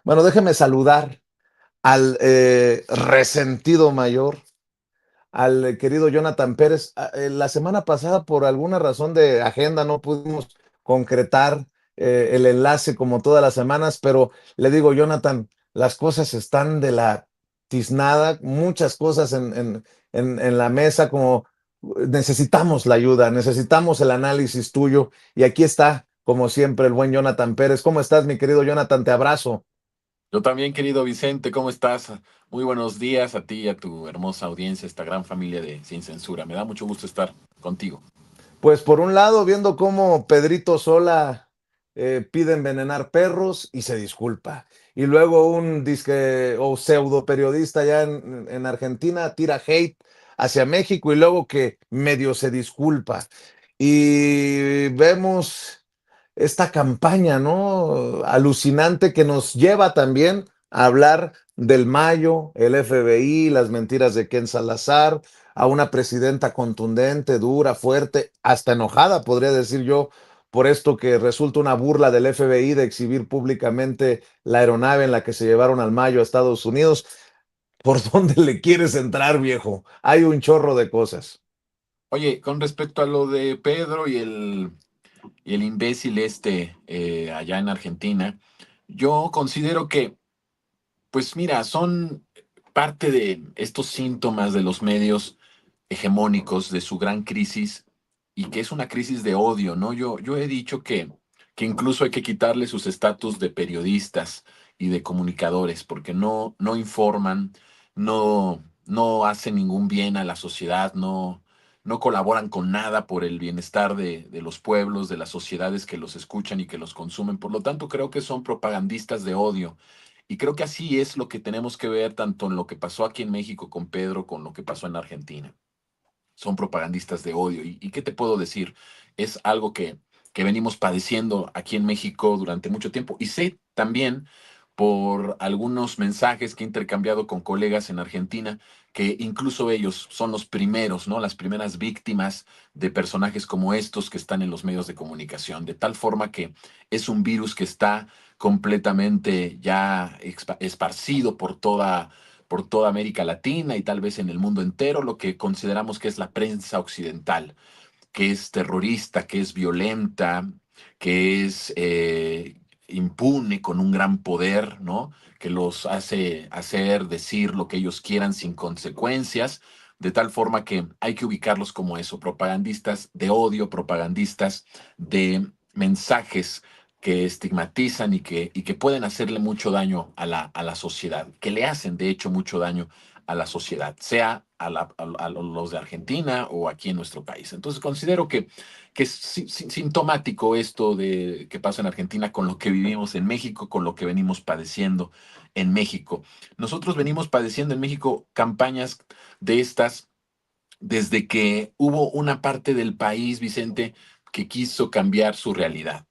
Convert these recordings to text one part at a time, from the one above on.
Bueno, déjeme saludar al resentido mayor, al querido Jonathan Pérez. La semana pasada, por alguna razón de agenda, no pudimos concretar el enlace como todas las semanas, pero le digo, Jonathan, las cosas están de la tiznada, muchas cosas en la mesa, como necesitamos la ayuda, necesitamos el análisis tuyo, y aquí está, como siempre, el buen Jonathan Pérez. ¿Cómo estás, mi querido Jonathan? Te abrazo. Yo también, querido Vicente, ¿cómo estás? Muy buenos días a ti y a tu hermosa audiencia, esta gran familia de Sin Censura. Me da mucho gusto estar contigo. Pues por un lado, viendo cómo Pedrito Sola pide envenenar perros y se disculpa. Y luego un disque o pseudo periodista ya en Argentina tira hate hacia México y luego que medio se disculpa. Y vemos esta campaña, ¿no? Alucinante que nos lleva también a hablar del Mayo, el FBI, las mentiras de Ken Salazar, a una presidenta contundente, dura, fuerte, hasta enojada, podría decir yo, por esto que resulta una burla del FBI de exhibir públicamente la aeronave en la que se llevaron al Mayo a Estados Unidos. ¿Por dónde le quieres entrar, viejo? Hay un chorro de cosas. Oye, con respecto a lo de Pedro y el imbécil allá en Argentina, yo considero que, pues mira, son parte de estos síntomas de los medios hegemónicos, de su gran crisis, y que es una crisis de odio, ¿no? Yo he dicho que incluso hay que quitarle sus estatus de periodistas y de comunicadores, porque no informan, no hacen ningún bien a la sociedad, no colaboran con nada por el bienestar de los pueblos, de las sociedades que los escuchan y que los consumen. Por lo tanto, creo que son propagandistas de odio. Y creo que así es lo que tenemos que ver tanto en lo que pasó aquí en México con Pedro, con lo que pasó en Argentina. Son propagandistas de odio. ¿Y qué te puedo decir? Es algo que venimos padeciendo aquí en México durante mucho tiempo. Y sé también por algunos mensajes que he intercambiado con colegas en Argentina, que incluso ellos son los primeros, ¿no? Las primeras víctimas de personajes como estos que están en los medios de comunicación, de tal forma que es un virus que está completamente ya esparcido por toda América Latina y tal vez en el mundo entero, lo que consideramos que es la prensa occidental, que es terrorista, que es violenta, que es impune con un gran poder, ¿no? Que los hace hacer, decir lo que ellos quieran sin consecuencias, de tal forma que hay que ubicarlos como eso, propagandistas de odio, propagandistas de mensajes que estigmatizan y que pueden hacerle mucho daño a la sociedad, que le hacen de hecho mucho daño a la sociedad, sea a los de Argentina o aquí en nuestro país. Entonces considero que es sintomático esto de que pasa en Argentina con lo que vivimos en México, con lo que venimos padeciendo en México. Nosotros venimos padeciendo en México campañas de estas desde que hubo una parte del país, Vicente, que quiso cambiar su realidad.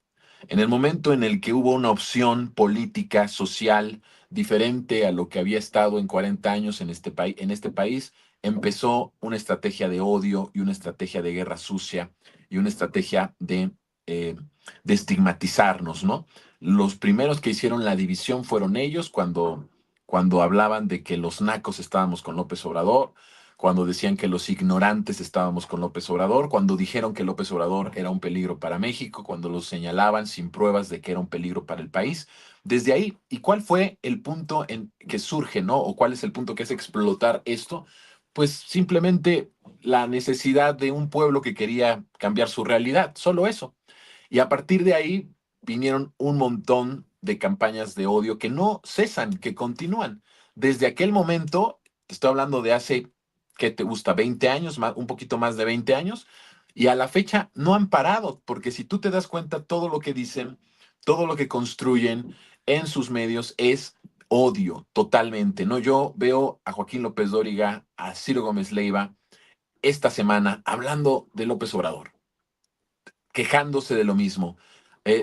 En el momento en el que hubo una opción política, social, diferente a lo que había estado en 40 años en este país, empezó una estrategia de odio y una estrategia de guerra sucia y una estrategia eh, de estigmatizarnos, ¿no? Los primeros que hicieron la división fueron ellos cuando hablaban de que los nacos estábamos con López Obrador, cuando decían que los ignorantes estábamos con López Obrador, cuando dijeron que López Obrador era un peligro para México, cuando lo señalaban sin pruebas de que era un peligro para el país. Desde ahí, ¿y cuál fue el punto en que surge, no? ¿O cuál es el punto que hace explotar esto? Pues simplemente la necesidad de un pueblo que quería cambiar su realidad, solo eso. Y a partir de ahí vinieron un montón de campañas de odio que no cesan, que continúan. Desde aquel momento, te estoy hablando de hace, ¿qué te gusta? 20 años, un poquito más de 20 años, y a la fecha no han parado, porque si tú te das cuenta, todo lo que dicen, todo lo que construyen en sus medios es odio totalmente, ¿no? Yo veo a Joaquín López Dóriga, a Ciro Gómez Leiva, esta semana hablando de López Obrador, quejándose de lo mismo,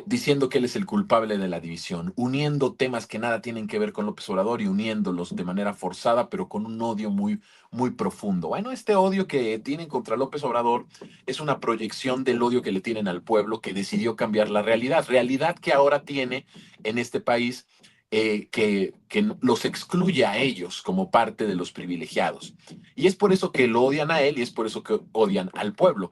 diciendo que él es el culpable de la división, uniendo temas que nada tienen que ver con López Obrador y uniéndolos de manera forzada, pero con un odio muy, muy profundo. Bueno, este odio que tienen contra López Obrador es una proyección del odio que le tienen al pueblo que decidió cambiar la realidad, realidad que ahora tiene en este país que los excluye a ellos como parte de los privilegiados. Y es por eso que lo odian a él y es por eso que odian al pueblo.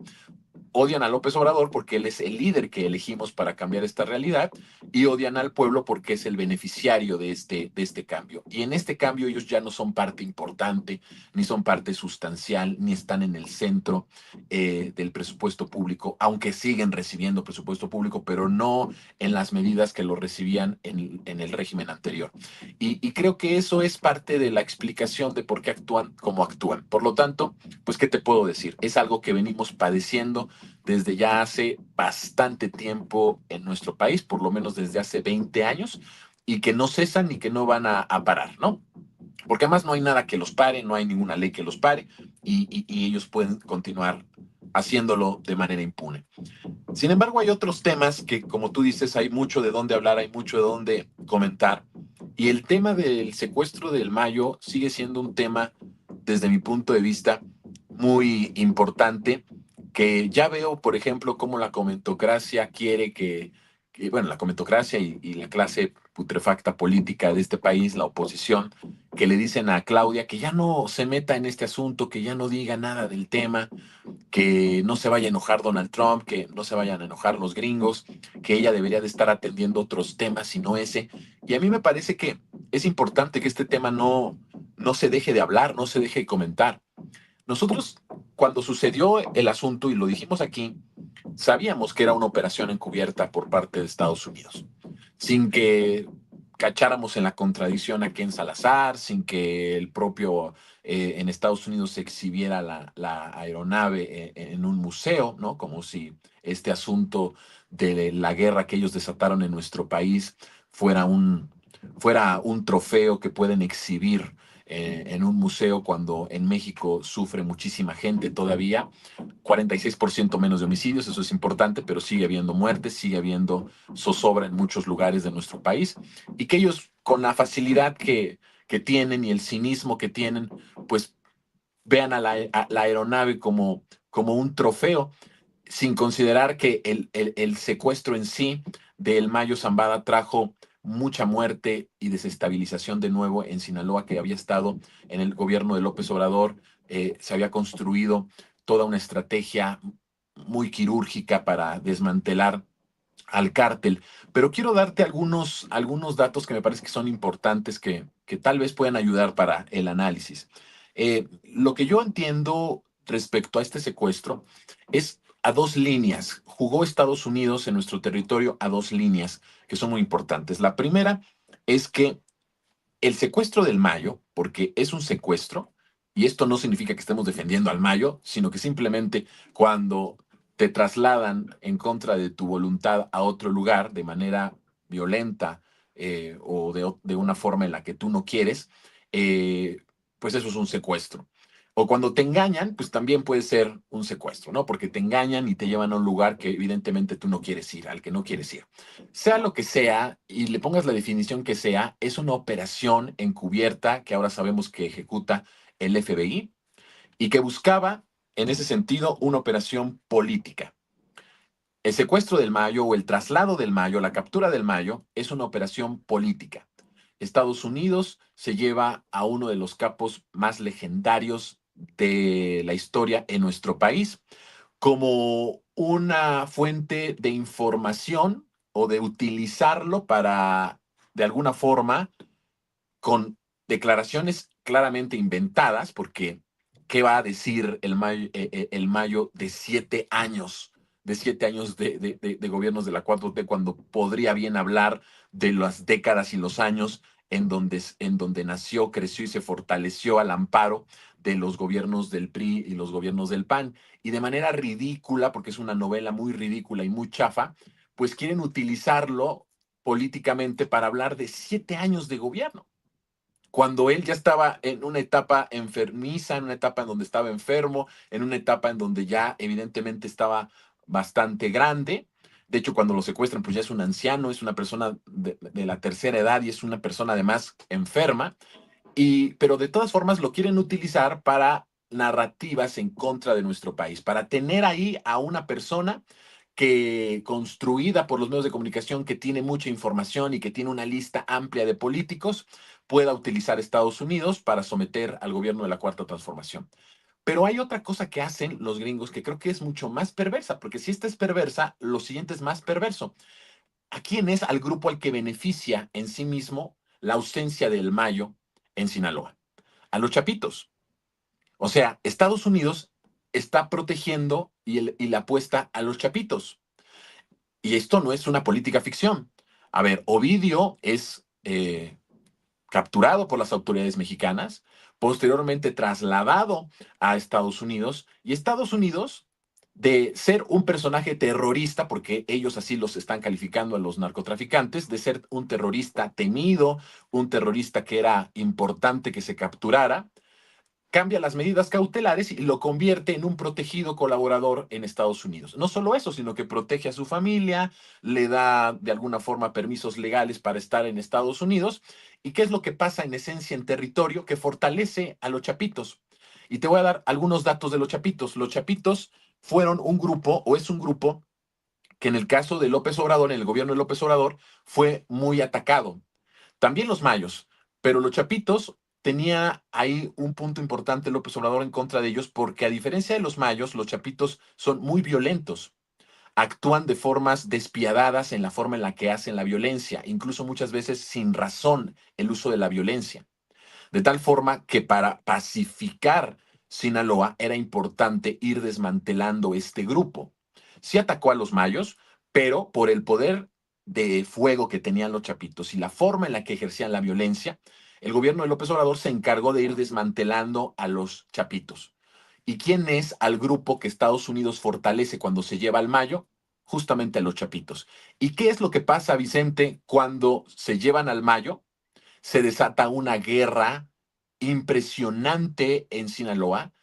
Odian a López Obrador porque él es el líder que elegimos para cambiar esta realidad y odian al pueblo porque es el beneficiario de este cambio. Y en este cambio ellos ya no son parte importante, ni son parte sustancial, ni están en el centro del presupuesto público, aunque siguen recibiendo presupuesto público, pero no en las medidas que lo recibían en el régimen anterior. Y creo que eso es parte de la explicación de por qué actúan como actúan. Por lo tanto, pues, ¿qué te puedo decir? Es algo que venimos padeciendo desde ya hace bastante tiempo en nuestro país, por lo menos desde hace 20 años, y que no cesan y que no van a parar, ¿no? Porque además no hay nada que los pare, no hay ninguna ley que los pare, y ellos pueden continuar haciéndolo de manera impune. Sin embargo, hay otros temas que, como tú dices, hay mucho de dónde hablar, hay mucho de dónde comentar, y el tema del secuestro del Mayo sigue siendo un tema, desde mi punto de vista, muy importante, que ya veo, por ejemplo, cómo la comentocracia quiere bueno, la comentocracia y la clase putrefacta política de este país, la oposición, que le dicen a Claudia que ya no se meta en este asunto, que ya no diga nada del tema, que no se vaya a enojar Donald Trump, que no se vayan a enojar los gringos, que ella debería de estar atendiendo otros temas y no ese. Y a mí me parece que es importante que este tema no se deje de hablar, no se deje de comentar. Nosotros, cuando sucedió el asunto, y lo dijimos aquí, sabíamos que era una operación encubierta por parte de Estados Unidos, sin que cacháramos en la contradicción a Ken Salazar, sin que el propio en Estados Unidos se exhibiera la aeronave en un museo, ¿no? Como si este asunto de la guerra que ellos desataron en nuestro país fuera fuera un trofeo que pueden exhibir en un museo cuando en México sufre muchísima gente todavía. 46% menos de homicidios, eso es importante, pero sigue habiendo muertes, sigue habiendo zozobra en muchos lugares de nuestro país, y que ellos, con la facilidad que tienen y el cinismo que tienen, pues vean a la aeronave como un trofeo, sin considerar que el secuestro en sí del Mayo Zambada trajo mucha muerte y desestabilización de nuevo en Sinaloa, que había estado en el gobierno de López Obrador. Se había construido toda una estrategia muy quirúrgica para desmantelar al cártel. Pero quiero darte algunos datos que me parece que son importantes, que tal vez puedan ayudar para el análisis. Lo que yo entiendo respecto a este secuestro es a dos líneas. Jugó Estados Unidos en nuestro territorio a dos líneas que son muy importantes. La primera es que el secuestro del Mayo, porque es un secuestro, y esto no significa que estemos defendiendo al Mayo, sino que simplemente cuando te trasladan en contra de tu voluntad a otro lugar de manera violenta, o de una forma en la que tú no quieres, pues eso es un secuestro. O cuando te engañan, pues también puede ser un secuestro, ¿no? Porque te engañan y te llevan a un lugar que evidentemente tú no quieres ir, al que no quieres ir. Sea lo que sea, y le pongas la definición que sea, es una operación encubierta que ahora sabemos que ejecuta el FBI y que buscaba, en ese sentido, una operación política. El secuestro del Mayo o el traslado del Mayo, la captura del Mayo, es una operación política. Estados Unidos se lleva a uno de los capos más legendarios de la historia en nuestro país como una fuente de información o de utilizarlo para, de alguna forma, con declaraciones claramente inventadas, porque ¿qué va a decir el Mayo de 7 años? De 7 años de gobiernos de la 4T, cuando podría bien hablar de las décadas y los años en donde nació, creció y se fortaleció al amparo de los gobiernos del PRI y los gobiernos del PAN. Y de manera ridícula, porque es una novela muy ridícula y muy chafa, pues quieren utilizarlo políticamente para hablar de 7 años de gobierno, cuando él ya estaba en una etapa enfermiza, en una etapa en donde estaba enfermo, en una etapa en donde ya evidentemente estaba bastante grande. De hecho, cuando lo secuestran, pues ya es un anciano, es una persona de la tercera edad y es una persona además enferma. Pero de todas formas lo quieren utilizar para narrativas en contra de nuestro país, para tener ahí a una persona que construida por los medios de comunicación, que tiene mucha información y que tiene una lista amplia de políticos, pueda utilizar Estados Unidos para someter al gobierno de la Cuarta Transformación. Pero hay otra cosa que hacen los gringos que creo que es mucho más perversa, porque si esta es perversa, lo siguiente es más perverso. ¿A quién es al grupo al que beneficia en sí mismo la ausencia del Mayo en Sinaloa? A los chapitos. O sea, Estados Unidos está protegiendo y la apuesta a los chapitos. Y esto no es una política ficción. A ver, Ovidio es capturado por las autoridades mexicanas, posteriormente trasladado a Estados Unidos, y Estados Unidos, de ser un personaje terrorista, porque ellos así los están calificando a los narcotraficantes, de ser un terrorista temido, un terrorista que era importante que se capturara, cambia las medidas cautelares y lo convierte en un protegido colaborador en Estados Unidos. No solo eso, sino que protege a su familia, le da de alguna forma permisos legales para estar en Estados Unidos. ¿Y qué es lo que pasa en esencia en territorio? Que fortalece a los chapitos. Y te voy a dar algunos datos de los chapitos. Los chapitos fueron un grupo o es un grupo que en el caso de López Obrador, en el gobierno de López Obrador, fue muy atacado. También los mayos, pero los chapitos tenía ahí un punto importante López Obrador en contra de ellos porque a diferencia de los mayos, los chapitos son muy violentos, actúan de formas despiadadas en la forma en la que hacen la violencia, incluso muchas veces sin razón el uso de la violencia. De tal forma que para pacificar Sinaloa era importante ir desmantelando este grupo. Sí atacó a los mayos, pero por el poder de fuego que tenían los chapitos y la forma en la que ejercían la violencia, el gobierno de López Obrador se encargó de ir desmantelando a los chapitos. ¿Y quién es al grupo que Estados Unidos fortalece cuando se lleva al Mayo? Justamente a los chapitos. ¿Y qué es lo que pasa, Vicente, cuando se llevan al Mayo? Se desata una guerra impresionante en Sinaloa,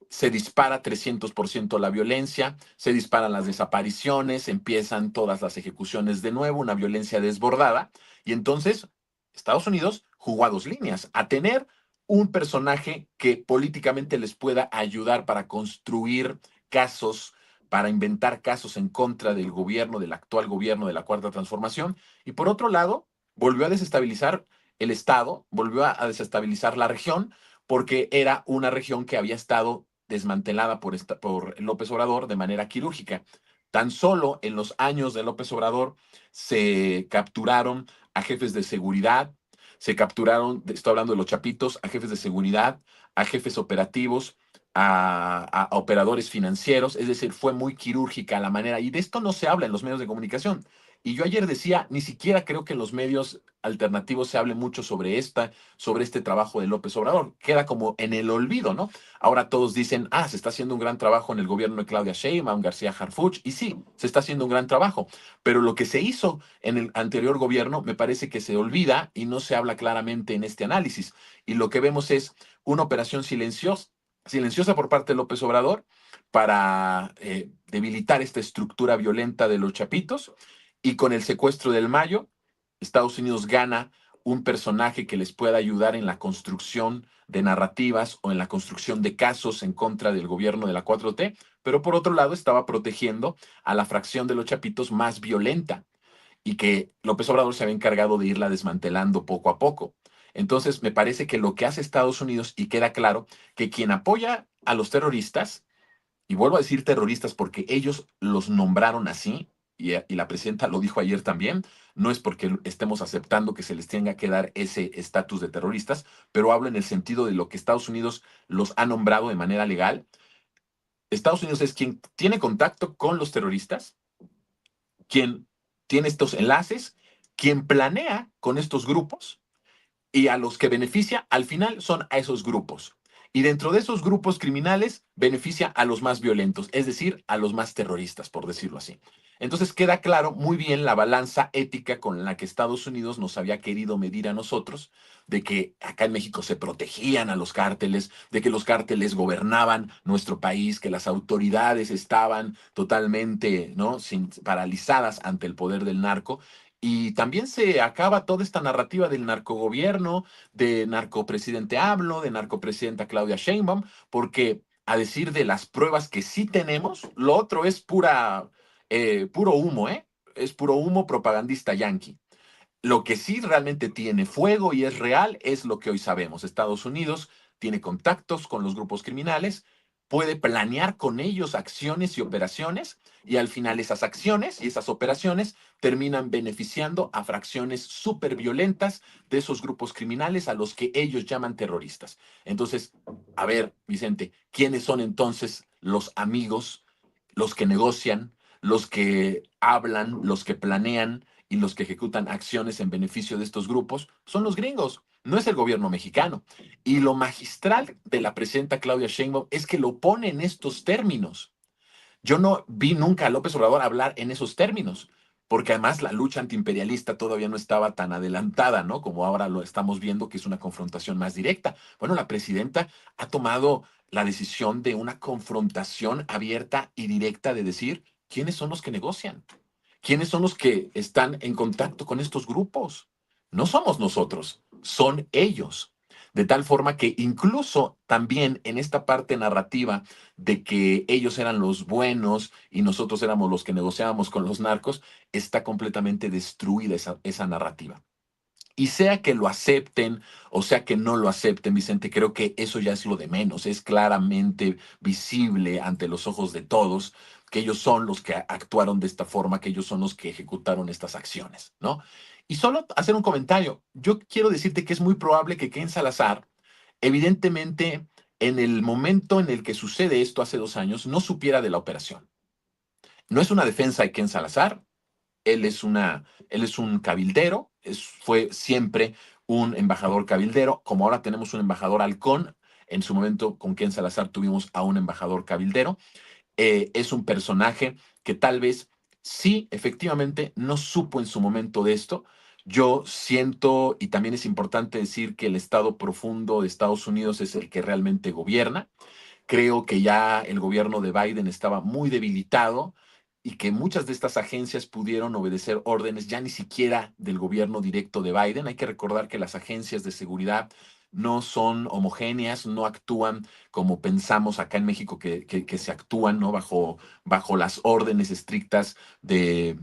se dispara 300% la violencia, se disparan las desapariciones, empiezan todas las ejecuciones de nuevo, una violencia desbordada, y entonces Estados Unidos jugó a dos líneas, a tener un personaje que políticamente les pueda ayudar para construir casos, para inventar casos en contra del gobierno, del actual gobierno de la Cuarta Transformación, y por otro lado, volvió a desestabilizar el Estado, volvió a desestabilizar la región, porque era una región que había estado desmantelada por López Obrador de manera quirúrgica. Tan solo en los años de López Obrador se capturaron a jefes de seguridad, se capturaron, estoy hablando de los chapitos, a jefes de seguridad, a jefes operativos, a operadores financieros, es decir, fue muy quirúrgica la manera, y de esto no se habla en los medios de comunicación. Y yo ayer decía, ni siquiera creo que en los medios alternativos se hable mucho sobre este trabajo de López Obrador. Queda como en el olvido, ¿no? Ahora todos dicen, se está haciendo un gran trabajo en el gobierno de Claudia Sheinbaum, García Harfuch, y sí, se está haciendo un gran trabajo, pero lo que se hizo en el anterior gobierno me parece que se olvida y no se habla claramente en este análisis. Y lo que vemos es una operación silenciosa por parte de López Obrador para debilitar esta estructura violenta de los chapitos, y con el secuestro del Mayo, Estados Unidos gana un personaje que les pueda ayudar en la construcción de narrativas o en la construcción de casos en contra del gobierno de la 4T, pero por otro lado estaba protegiendo a la fracción de los chapitos más violenta y que López Obrador se había encargado de irla desmantelando poco a poco. Entonces, me parece que lo que hace Estados Unidos, y queda claro, que quien apoya a los terroristas, y vuelvo a decir terroristas porque ellos los nombraron así, y la presidenta lo dijo ayer también, no es porque estemos aceptando que se les tenga que dar ese estatus de terroristas, pero hablo en el sentido de lo que Estados Unidos los ha nombrado de manera legal. Estados Unidos es quien tiene contacto con los terroristas, quien tiene estos enlaces, quien planea con estos grupos, y a los que beneficia al final son a esos grupos. Y dentro de esos grupos criminales beneficia a los más violentos, es decir, a los más terroristas, por decirlo así. Entonces queda claro muy bien la balanza ética con la que Estados Unidos nos había querido medir a nosotros, de que acá en México se protegían a los cárteles, de que los cárteles gobernaban nuestro país, que las autoridades estaban totalmente, ¿no?, paralizadas ante el poder del narco. Y también se acaba toda esta narrativa del narcogobierno, de narcopresidente AMLO, de narcopresidenta Claudia Sheinbaum, porque a decir de las pruebas que sí tenemos, lo otro es pura puro humo, ¿eh? Es puro humo propagandista yanqui. Lo que sí realmente tiene fuego y es real es lo que hoy sabemos. Estados Unidos tiene contactos con los grupos criminales, puede planear con ellos acciones y operaciones, y al final esas acciones y esas operaciones terminan beneficiando a fracciones súper violentas de esos grupos criminales a los que ellos llaman terroristas. Entonces, a ver, Vicente, ¿quiénes son entonces los amigos, los que negocian, los que hablan, los que planean y los que ejecutan acciones en beneficio de estos grupos? Son los gringos, no es el gobierno mexicano. Y lo magistral de la presidenta Claudia Sheinbaum es que lo pone en estos términos. Yo no vi nunca a López Obrador hablar en esos términos, porque además la lucha antiimperialista todavía no estaba tan adelantada, ¿no? Como ahora lo estamos viendo, que es una confrontación más directa. Bueno, la presidenta ha tomado la decisión de una confrontación abierta y directa de decir quiénes son los que negocian, quiénes son los que están en contacto con estos grupos. No somos nosotros, son ellos. De tal forma que incluso también en esta parte narrativa de que ellos eran los buenos y nosotros éramos los que negociábamos con los narcos, está completamente destruida esa narrativa. Y sea que lo acepten o sea que no lo acepten, Vicente, creo que eso ya es lo de menos. Es claramente visible ante los ojos de todos que ellos son los que actuaron de esta forma, que ellos son los que ejecutaron estas acciones, ¿no? Y solo hacer un comentario. Yo quiero decirte que es muy probable que Ken Salazar, evidentemente, en el momento en el que sucede esto hace 2 años, no supiera de la operación. No es una defensa de Ken Salazar, él es un cabildero, fue siempre un embajador cabildero, como ahora tenemos un embajador halcón, en su momento con Ken Salazar tuvimos a un embajador cabildero. Es un personaje que tal vez sí, efectivamente, no supo en su momento de esto. Yo siento, y también es importante decir que el Estado profundo de Estados Unidos es el que realmente gobierna. Creo que ya el gobierno de Biden estaba muy debilitado y que muchas de estas agencias pudieron obedecer órdenes ya ni siquiera del gobierno directo de Biden. Hay que recordar que las agencias de seguridad no son homogéneas, no actúan como pensamos acá en México que se actúan, ¿no? Bajo las órdenes estrictas de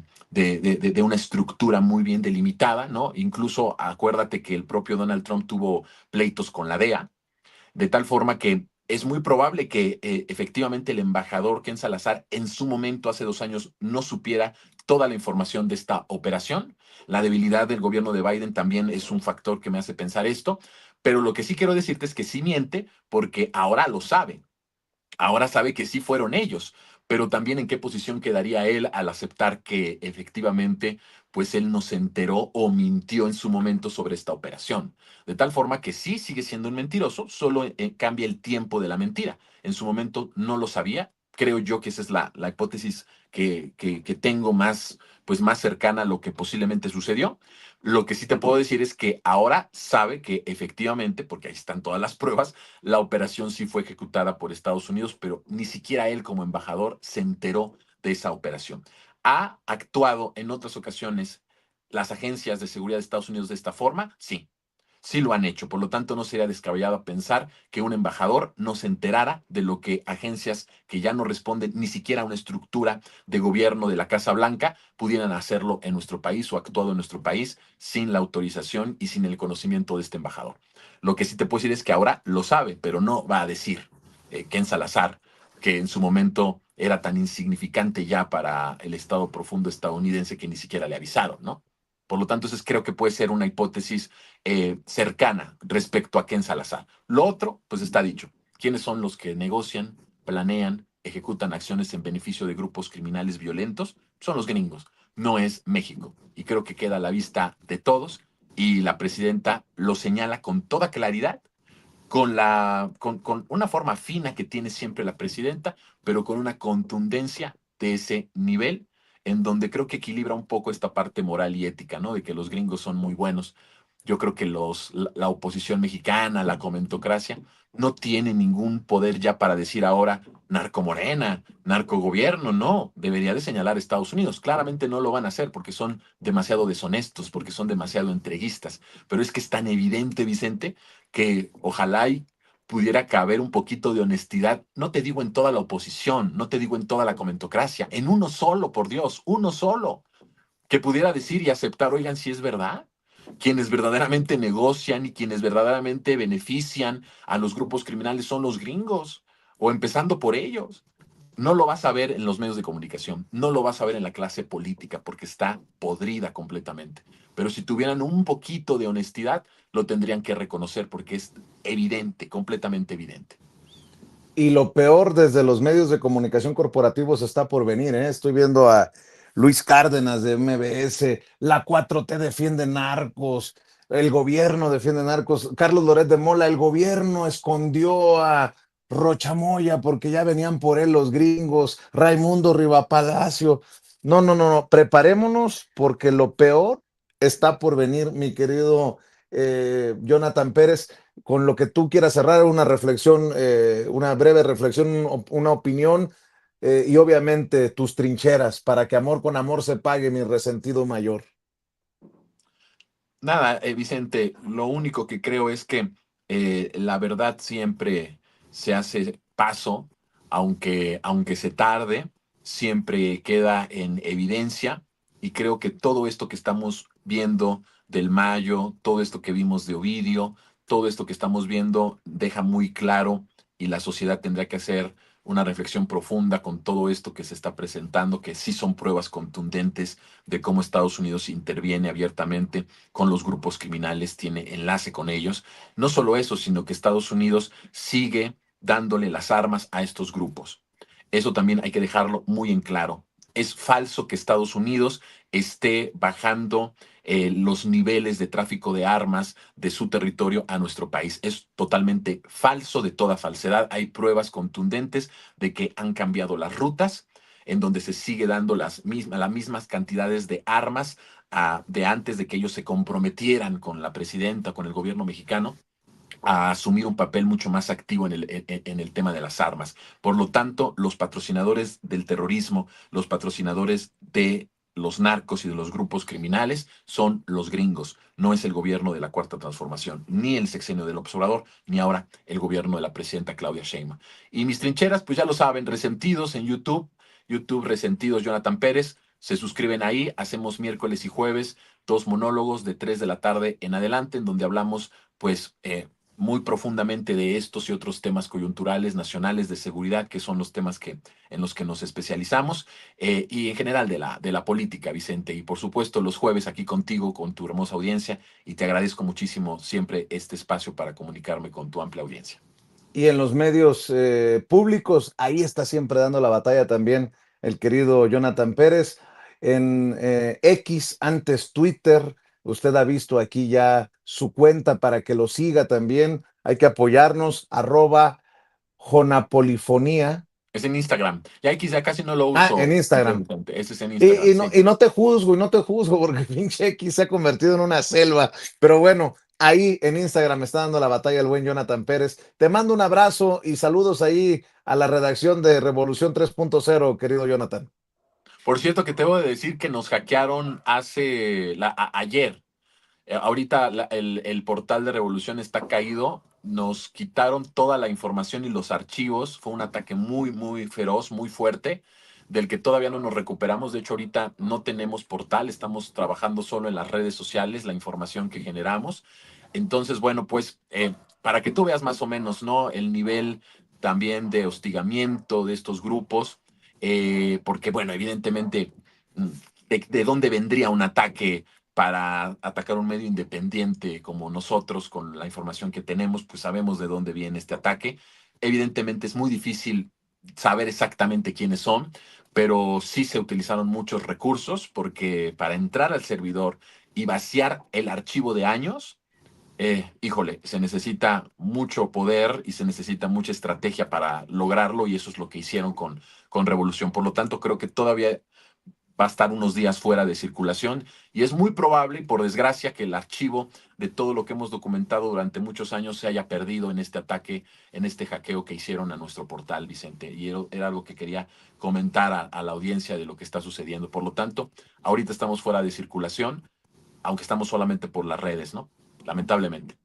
una estructura muy bien delimitada, ¿no? Incluso acuérdate que el propio Donald Trump tuvo pleitos con la DEA, de tal forma que es muy probable que efectivamente el embajador Ken Salazar en su momento, hace 2 años, no supiera toda la información de esta operación. La debilidad del gobierno de Biden también es un factor que me hace pensar esto, pero lo que sí quiero decirte es que sí miente porque ahora lo sabe. Ahora sabe que sí fueron ellos, pero también en qué posición quedaría él al aceptar que efectivamente, pues él no se enteró o mintió en su momento sobre esta operación. De tal forma que sí sigue siendo un mentiroso, solo cambia el tiempo de la mentira. En su momento no lo sabía. Creo yo que esa es la hipótesis que tengo más, pues más cercana a lo que posiblemente sucedió. Lo que sí te puedo decir es que ahora sabe que efectivamente, porque ahí están todas las pruebas, la operación sí fue ejecutada por Estados Unidos, pero ni siquiera él como embajador se enteró de esa operación. ¿Ha actuado en otras ocasiones las agencias de seguridad de Estados Unidos de esta forma? Sí, sí lo han hecho. Por lo tanto, no sería descabellado pensar que un embajador no se enterara de lo que agencias que ya no responden ni siquiera a una estructura de gobierno de la Casa Blanca pudieran hacerlo en nuestro país o actuado en nuestro país sin la autorización y sin el conocimiento de este embajador. Lo que sí te puedo decir es que ahora lo sabe, pero no va a decir Ken Salazar, que en su momento era tan insignificante ya para el Estado profundo estadounidense que ni siquiera le avisaron, ¿no? Por lo tanto, eso creo que puede ser una hipótesis cercana respecto a Ken Salazar. Lo otro, pues está dicho. ¿Quiénes son los que negocian, planean, ejecutan acciones en beneficio de grupos criminales violentos? Son los gringos, no es México. Y creo que queda a la vista de todos y la presidenta lo señala con toda claridad, con una forma fina que tiene siempre la presidenta, pero con una contundencia de ese nivel, en donde creo que equilibra un poco esta parte moral y ética, ¿no? De que los gringos son muy buenos. Yo creo que la oposición mexicana, la comentocracia, no tiene ningún poder ya para decir ahora narcomorena, narcogobierno, no, debería de señalar a Estados Unidos. Claramente no lo van a hacer porque son demasiado deshonestos, porque son demasiado entreguistas, pero es que es tan evidente, Vicente, que ojalá y pudiera caber un poquito de honestidad, no te digo en toda la oposición, no te digo en toda la comentocracia, en uno solo, por Dios, uno solo, que pudiera decir y aceptar, oigan, si es verdad, quienes verdaderamente negocian y quienes verdaderamente benefician a los grupos criminales son los gringos, o empezando por ellos. No lo vas a ver en los medios de comunicación, no lo vas a ver en la clase política porque está podrida completamente. Pero si tuvieran un poquito de honestidad, lo tendrían que reconocer porque es evidente, completamente evidente. Y lo peor desde los medios de comunicación corporativos está por venir, ¿eh? Estoy viendo a Luis Cárdenas de MBS, la 4T defiende narcos, el gobierno defiende narcos, Carlos Loret de Mola, el gobierno escondió a Rochamoya porque ya venían por él los gringos, Raimundo Rivapalacio. No, no, no, no, preparémonos porque lo peor está por venir, mi querido Jonathan Pérez, con lo que tú quieras cerrar, una reflexión, una breve reflexión, una opinión y obviamente tus trincheras para que amor con amor se pague mi resentido mayor. Nada, Vicente, lo único que creo es que la verdad siempre se hace paso, aunque se tarde, siempre queda en evidencia y creo que todo esto que estamos viendo del Mayo, todo esto que vimos de Ovidio, todo esto que estamos viendo deja muy claro y la sociedad tendrá que hacer una reflexión profunda con todo esto que se está presentando, que sí son pruebas contundentes de cómo Estados Unidos interviene abiertamente con los grupos criminales, tiene enlace con ellos. No solo eso, sino que Estados Unidos sigue dándole las armas a estos grupos. Eso también hay que dejarlo muy en claro. Es falso que Estados Unidos esté bajando los niveles de tráfico de armas de su territorio a nuestro país. Es totalmente falso, de toda falsedad. Hay pruebas contundentes de que han cambiado las rutas en donde se sigue dando las mismas cantidades de armas de antes de que ellos se comprometieran con la presidenta, con el gobierno mexicano, a asumir un papel mucho más activo en el tema de las armas. Por lo tanto, los patrocinadores del terrorismo, los patrocinadores de los narcos y de los grupos criminales son los gringos, no es el gobierno de la Cuarta Transformación, ni el sexenio del Obrador, ni ahora el gobierno de la presidenta Claudia Sheinbaum. Y mis trincheras, pues ya lo saben, resentidos en YouTube, YouTube Resentidos Jonathan Pérez, se suscriben ahí, hacemos miércoles y jueves dos monólogos de 3 de la tarde en adelante, en donde hablamos pues muy profundamente de estos y otros temas coyunturales, nacionales, de seguridad, que son los temas en los que nos especializamos, y en general de la política, Vicente. Y por supuesto, los jueves aquí contigo, con tu hermosa audiencia, y te agradezco muchísimo siempre este espacio para comunicarme con tu amplia audiencia. Y en los medios públicos, ahí está siempre dando la batalla también el querido Jonathan Pérez. En X, antes Twitter, usted ha visto aquí ya su cuenta para que lo siga también. Hay que apoyarnos, arroba Jonapolifonía. Es en Instagram. Ya X ya casi no lo Ah, en uso, Instagram. Vicente. Ese es en Instagram, sí. Y no te juzgo, y no te juzgo, porque pinche X se ha convertido en una selva. Pero bueno, ahí en Instagram me está dando la batalla el buen Jonathan Pérez. Te mando un abrazo y saludos ahí a la redacción de Revolución 3.0, querido Jonathan. Por cierto, que te debo de decir que nos hackearon ayer. Ahorita el portal de Revolución está caído. Nos quitaron toda la información y los archivos. Fue un ataque muy, muy feroz, muy fuerte, del que todavía no nos recuperamos. De hecho, ahorita no tenemos portal. Estamos trabajando solo en las redes sociales, la información que generamos. Entonces, bueno, pues para que tú veas más o menos, ¿no? El nivel también de hostigamiento de estos grupos. Porque, bueno, evidentemente, mm, de dónde vendría un ataque para atacar un medio independiente como nosotros, con la información que tenemos, pues sabemos de dónde viene este ataque. Evidentemente es muy difícil saber exactamente quiénes son, pero sí se utilizaron muchos recursos porque para entrar al servidor y vaciar el archivo de años, híjole, se necesita mucho poder y se necesita mucha estrategia para lograrlo y eso es lo que hicieron con Revolución. Por lo tanto, creo que todavía va a estar unos días fuera de circulación y es muy probable, por desgracia, que el archivo de todo lo que hemos documentado durante muchos años se haya perdido en este ataque, en este hackeo que hicieron a nuestro portal, Vicente. Y era algo que quería comentar a la audiencia de lo que está sucediendo. Por lo tanto, ahorita estamos fuera de circulación, aunque estamos solamente por las redes, ¿no? Lamentablemente.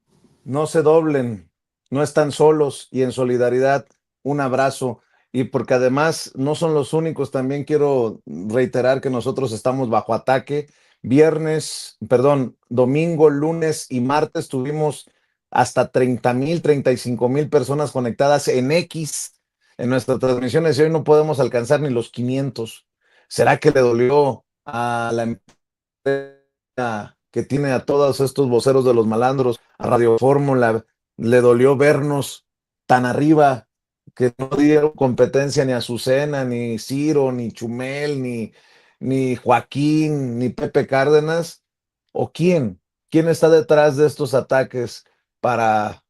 No se doblen. no están solos y en solidaridad, un abrazo. Y porque además no son los únicos, también quiero reiterar que nosotros estamos bajo ataque. Viernes, perdón, domingo, lunes y martes tuvimos hasta 30,000, 35,000 personas conectadas en X en nuestras transmisiones y hoy no podemos alcanzar ni los 500. ¿Será que le dolió a la empresa que tiene a todos estos voceros de los malandros, a Radio Fórmula, le dolió vernos tan arriba que no dieron competencia ni a Azucena, ni Ciro, ni Chumel, ni Joaquín, ni Pepe Cárdenas? ¿O quién? ¿Quién está detrás de estos ataques para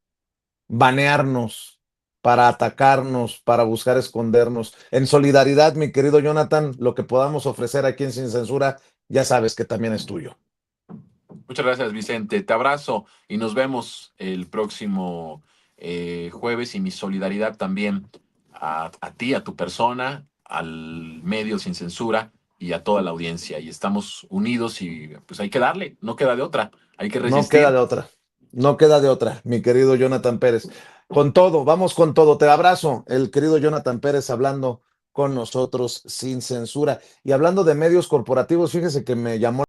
banearnos, para atacarnos, para buscar escondernos? En solidaridad, mi querido Jonathan, lo que podamos ofrecer aquí en Sin Censura, ya sabes que también es tuyo. Muchas gracias, Vicente. Te abrazo y nos vemos el próximo jueves y mi solidaridad también a ti, a tu persona, al medio Sin Censura y a toda la audiencia. Y estamos unidos y pues hay que darle, no queda de otra, hay que No queda resistir. de otra, no queda de otra, mi querido Jonathan Pérez. Con todo, vamos con todo. Te abrazo, el querido Jonathan Pérez hablando con nosotros sin censura. Y hablando de medios corporativos, fíjese que me llamó